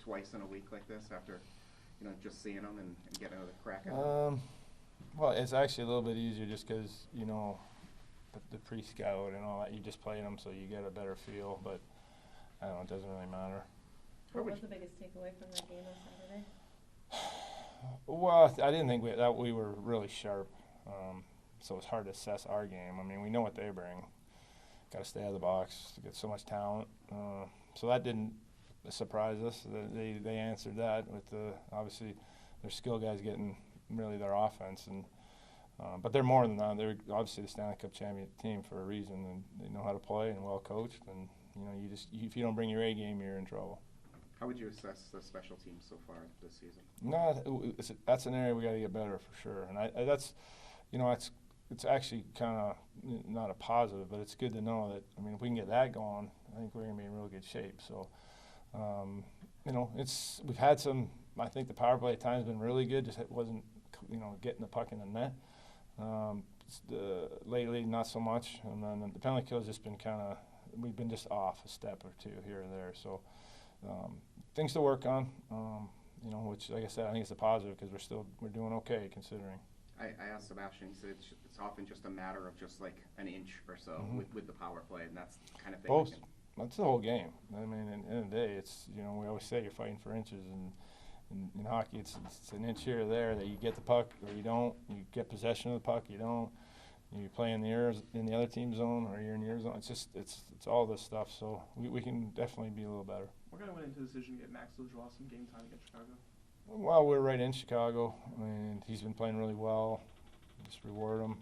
twice in a week like this after, just seeing them and getting another crack at them? Well, it's actually a little bit easier just because, the pre-scout and all that, you just play them so you get a better feel, but I don't know, it doesn't really matter. What was the biggest takeaway from that game on Saturday? Well, I didn't think that we were really sharp, so it's hard to assess our game. I mean, we know what they bring. Got to stay out of the box, get so much talent. So that didn't surprise us. They answered that with obviously their skill guys getting really their offense, but they're more than that. They're obviously the Stanley Cup champion team for a reason, and they know how to play and well coached. And if you don't bring your A game, you're in trouble. How would you assess the special teams so far this season? No, that's an area we got to get better for sure, and it's actually kind of not a positive, but it's good to know that. I mean, if we can get that going, I think we're going to be in real good shape. So, we've had some. I think the power play at times been really good. Just it wasn't, getting the puck in the net. Lately, not so much, and then the penalty kill has just been we've been just off a step or two here or there. So. Things to work on, which, like I said, I think it's a positive because we're doing okay considering. I asked Sebastian. He said it's often just a matter of just like an inch or so with the power play, and that's kind of thing. That's the whole game. I mean, at the end of the day, it's we always say you're fighting for inches, and in hockey, it's an inch here or there that you get the puck or you don't. You get possession of the puck, you don't. You play in the other team's zone or you're in your zone. It's all this stuff. So we can definitely be a little better. What kind of went into the decision to get Max Lajoie some game time against Chicago? Well, we're right in Chicago, and he's been playing really well. Just reward him.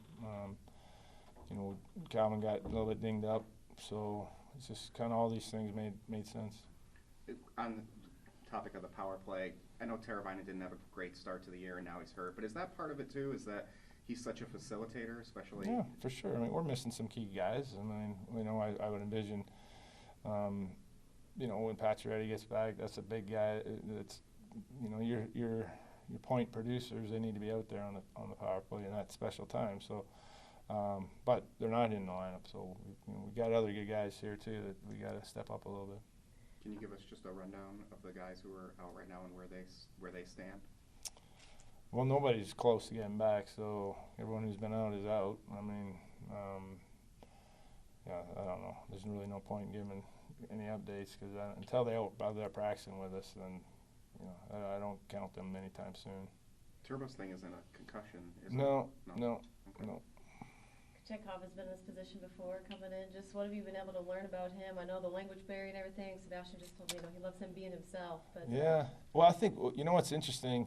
Calvin got a little bit dinged up, so it's just kind of all these things made sense. On the topic of the power play, I know Teravainen didn't have a great start to the year, and now he's hurt. But is that part of it too? Is that he's such a facilitator, especially? Yeah, for sure. I mean, we're missing some key guys. I mean, I would envision. When Pacioretty gets back, that's a big guy. It's, your point producers. They need to be out there on the power play and that special time. So, but they're not in the lineup. So we got other good guys here too that we got to step up a little bit. Can you give us just a rundown of the guys who are out right now and where they stand? Well, nobody's close to getting back, so everyone who's been out is out. I mean, I don't know. There's really no point in giving any updates because until they're practicing with us, then I don't count them anytime soon. Turbo's thing isn't a concussion, is it? No. Chekhov has been in this position before, coming in. Just what have you been able to learn about him? I know the language barrier and everything. Sebastian just told me he loves him being himself. But yeah. Well, I think what's interesting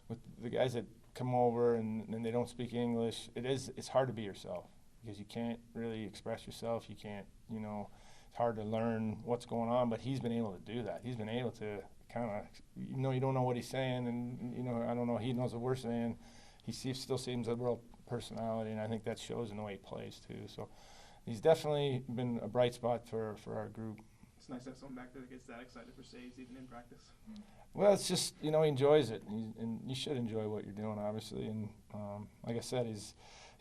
with the guys that come over and they don't speak English. It's hard to be yourself because you can't really express yourself. You can't it's hard to learn what's going on. But he's been able to do that. He's been able to kind of you don't know what he's saying, and I don't know. He knows what we're saying. He still seems a real personality, and I think that shows in the way he plays too. So he's definitely been a bright spot for our group. It's nice to have someone back there that gets that excited for saves even in practice. Well, it's just he enjoys it, and you should enjoy what you're doing, obviously. And like I said, his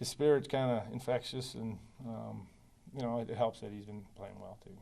spirit's kind of infectious, and it helps that he's been playing well too.